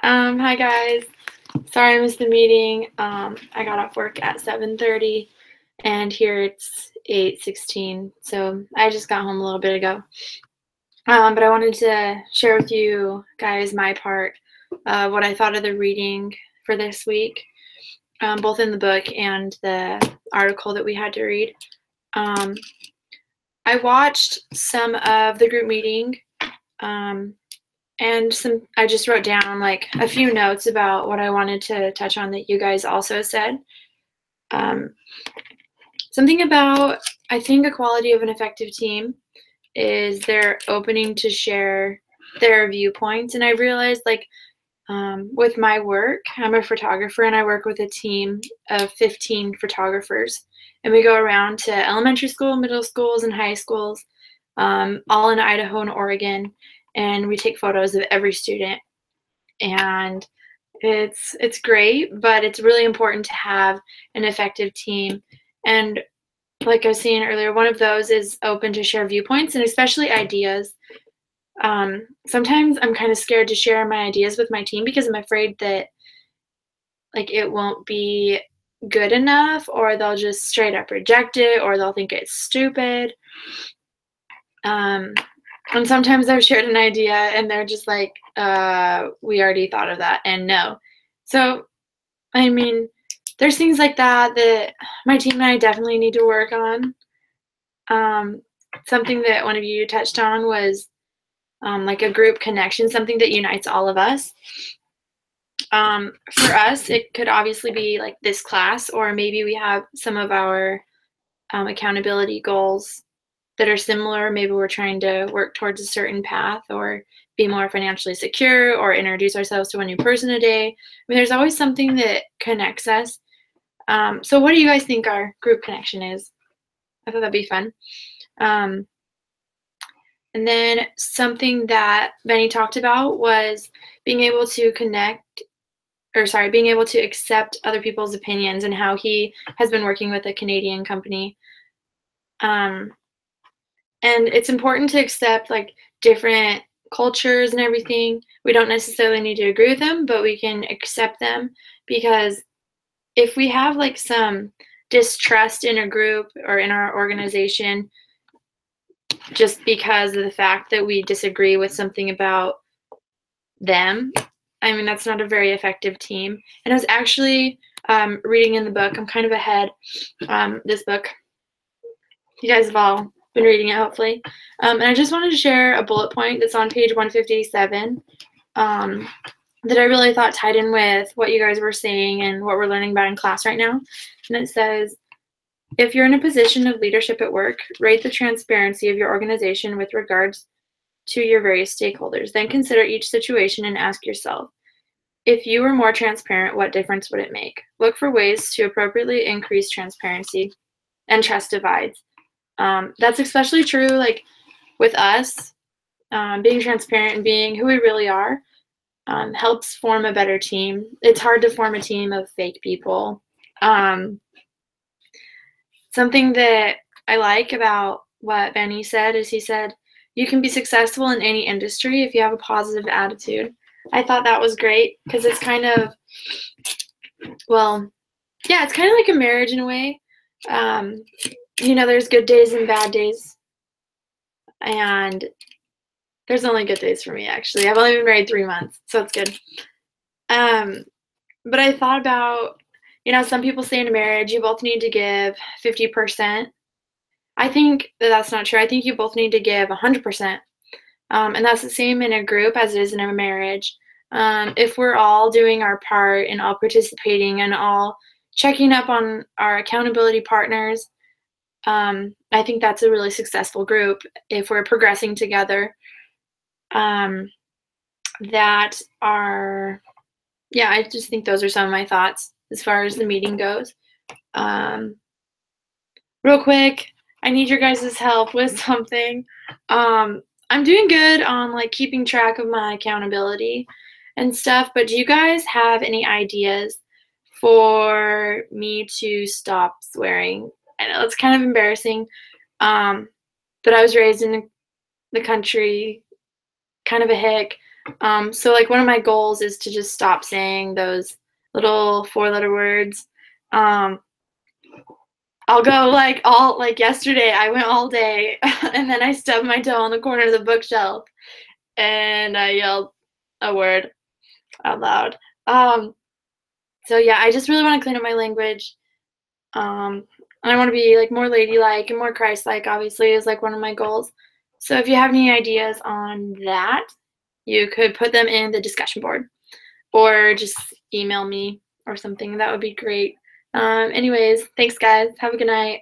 Hi guys. Sorry I missed the meeting. I got off work at 7:30 and here it's 8:16. So I just got home a little bit ago. But I wanted to share with you guys my part of what I thought of the reading for this week, both in the book and the article that we had to read. Um, I watched some of the group meeting, um, and I just wrote down like a few notes about what I wanted to touch on that you guys also said. Um, Something about, I think, a quality of an effective team is they're opening to share their viewpoints. And I realized, like, with my work, I'm a photographer and I work with a team of 15 photographers. And we go around to elementary school, middle schools, and high schools, all in Idaho and Oregon. And we take photos of every student. And it's great, but it's really important to have an effective team. And like I was saying earlier, one of those is open to share viewpoints and especially ideas. Sometimes I'm kind of scared to share my ideas with my team because I'm afraid that like it won't be good enough or they'll just straight up reject it or they'll think it's stupid. Um, and sometimes I've shared an idea and they're just like, we already thought of that and no. So, I mean, there's things like that that my team and I definitely need to work on. Um, Something that one of you touched on was like a group connection, something that unites all of us. For us, it could obviously be like this class, or maybe we have some of our accountability goals that are similar. Maybe we're trying to work towards a certain path or be more financially secure or introduce ourselves to one new person a day. I mean, there's always something that connects us. So what do you guys think our group connection is? I thought that'd be fun. Um, and then something that Benny talked about was being able to being able to accept other people's opinions and how he has been working with a Canadian company. Um, and it's important to accept like different cultures and everything. We don't necessarily need to agree with them, but we can accept them because if we have like some distrust in a group or in our organization just because of the fact that we disagree with something about them, I mean, that's not a very effective team. And I was actually reading in the book, I'm kind of ahead, this book. You guys have all been reading it, hopefully. And I just wanted to share a bullet point that's on page 157 that I really thought tied in with what you guys were saying and what we're learning about in class right now. And it says, if you're in a position of leadership at work, rate the transparency of your organization with regards to your various stakeholders. Then consider each situation and ask yourself, if you were more transparent, what difference would it make? Look for ways to appropriately increase transparency and trust divides. That's especially true, like with us, being transparent and being who we really are helps form a better team. It's hard to form a team of fake people. Um, Something that I like about what Benny said is he said, you can be successful in any industry if you have a positive attitude. I thought that was great because it's kind of, well, yeah, it's kind of like a marriage in a way. Um, there's good days and bad days, and there's only good days for me, actually. I've only been married 3 months, so it's good. But I thought about, some people say in a marriage you both need to give 50%. I think that that's not true. I think you both need to give 100%. And that's the same in a group as it is in a marriage. If we're all doing our part and all participating and all checking up on our accountability partners, I think that's a really successful group if we're progressing together. That are, yeah, I just think those are some of my thoughts as far as the meeting goes. Real quick, I need your guys' help with something. I'm doing good on like keeping track of my accountability and stuff, but do you guys have any ideas for me to stop swearing? I know it's kind of embarrassing, but I was raised in the country, kind of a hick. So like one of my goals is to just stop saying those little 4-letter words. Um, I'll go like all like yesterday, I went all day and then I stubbed my toe on the corner of the bookshelf and I yelled a word out loud. Um, so yeah, I just really want to clean up my language. And I want to be like more ladylike and more Christ-like, obviously, is like one of my goals. So if you have any ideas on that, you could put them in the discussion board or just email me or something. That would be great. Anyways, thanks guys. Have a good night.